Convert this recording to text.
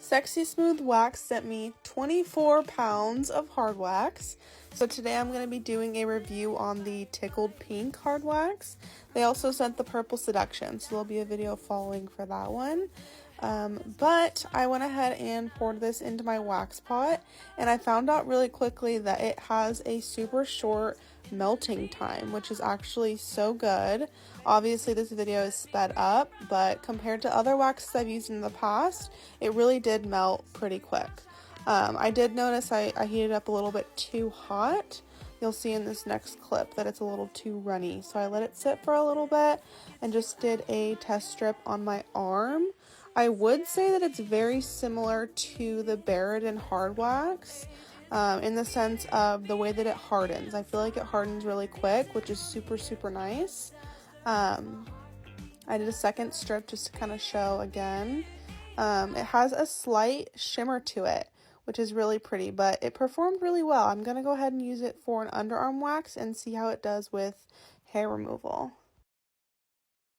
Sexy Smooth Wax sent me 24 pounds of hard wax. So today I'm going to be doing a review on the Tickled Pink hard wax. They also sent the Purple Seduction, so there'll be a video following for that one. But I went ahead and poured this into my wax pot, and I found out really quickly that it has a super short melting time, which is actually so good. Obviously this video is sped up, but compared to other waxes I've used in the past, it really did melt pretty quick. I did notice I heated up a little bit too hot. You'll see in this next clip that it's a little too runny, so I let it sit for a little bit and just did a test strip on my arm. I would say that it's very similar to the Barrett hard wax in the sense of the way that it hardens. I feel like it hardens really quick, which is super nice. I did a second strip just to kind of show again. It has a slight shimmer to it, which is really pretty, but it performed really well. I'm going to go ahead and use it for an underarm wax and see how it does with hair removal.